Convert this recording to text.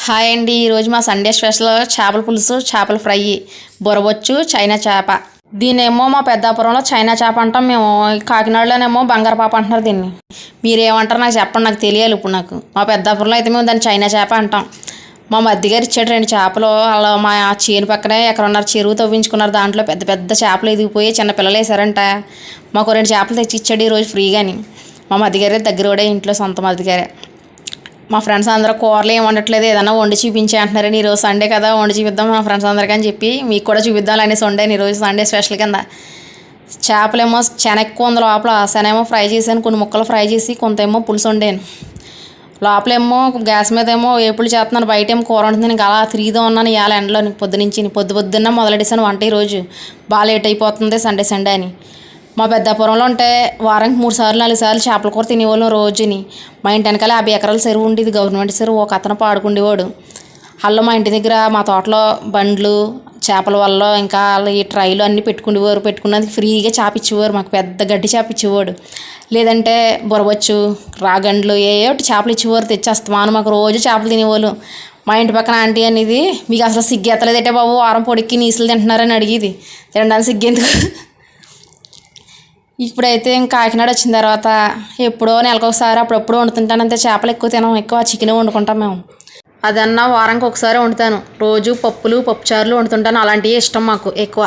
Hi అండి. ఈరోజు మా సండే స్పెషల్ చేపల పులుసు, చేపల ఫ్రై, బొరబొచ్చు, చైనా చేప. దీన్నేమో మా పెద్దాపురంలో చైనా చేప అంటాం. మేము కాకినాడలోనేమో బంగారపాప అంటున్నారు దీన్ని. మీరేమంటారు నాకు చెప్పండి, నాకు తెలియాలి ఇప్పుడు. మా పెద్దాపురంలో అయితే మేము దాన్ని చైనా చేప అంటాం. మా మధ్యగారు ఇచ్చాడు 2 చేపలు. అలా మా చేను పక్కనే ఎక్కడున్నారు చెరువు తవ్వించుకున్నారు. దాంట్లో పెద్ద పెద్ద చేపలు ఎదిగిపోయి చిన్న పిల్లలు వేసారంట. మాకు 2 చేపలు తెచ్చి ఇచ్చాడు ఈరోజు ఫ్రీగాని. మా మధ్యగారే దగ్గర కూడా ఇంట్లో సొంత మధ్యగారే. మా ఫ్రెండ్స్ అందరూ కూరలు ఏం వండట్లేదు, ఏదైనా వండి చూపించే అంటున్నారని. ఈరోజు సండే కదా, వండి చూపిద్దాం మా ఫ్రెండ్స్ అందరికీ అని చెప్పి మీకు కూడా చూపిద్దాం అనేసి వండాను ఈరోజు సండే స్పెషల్ కింద. చేపలేమో శన ఎక్కువ ఉంది లోపల. శన ఏమో ఫ్రై చేశాను, కొన్ని ముక్కలు ఫ్రై చేసి కొంత ఏమో పులుసు వండాను. లోపలేమో గ్యాస్ మీద ఏమో వేపులు చేస్తున్నాను, బయట ఏమో కూర వండుతుంది. ఇంకా అలా తిరుగుతూ ఉన్నాను ఇవాళ ఎండలో. పొద్దున్న మొదలెట్టేసాను వంట. ఈరోజు బాగా లేట్ అయిపోతుంది సండే అని. మా పెద్దాపురంలో ఉంటే వారానికి 3 సార్లు 4 సార్లు చేపల కూర తినేవాళ్ళం రోజుని. మా ఇంటి వెనకాల 50 ఎకరాల చెరువు ఉండేది, గవర్నమెంట్ చెరువు. ఒక అతను పాడుకుండేవాడు. వాళ్ళు మా ఇంటి దగ్గర మా తోటలో బండ్లు, చేపల వల్ల ఇంకా ఈ ట్రైలు అన్నీ పెట్టుకునేవారు. పెట్టుకున్నందుకు ఫ్రీగా చేపిచ్చేవారు మాకు. పెద్ద గడ్డి చేప ఇచ్చేవాడు. లేదంటే బొరవచ్చు, రాగండ్లు, ఒకటి చేపలు ఇచ్చేవారు తెచ్చేస్తామాను. మాకు రోజు చేపలు తినేవాళ్ళు. మా ఇంటి పక్కన ఆంటీ అనేది, మీకు అసలు సిగ్గెత్తలేదంటే బాబు, వారం పొడికి నీసులు తింటున్నారని అడిగేది. తినడానికి సిగ్గెందుకు. ఇప్పుడైతే ఇంకా కాకినాడ వచ్చిన తర్వాత ఎప్పుడో నెలకొకసారి అప్పుడప్పుడు వండుతుంటాను అంతే. చేపలు ఎక్కువ తినం, ఎక్కువ చికెన్ వండుకుంటాం మేము. అదన్నా వారానికి ఒకసారి వండుతాను. రోజు పప్పులు, పప్పుచారులు వండుతుంటాను. అలాంటివి ఇష్టం మాకు ఎక్కువ.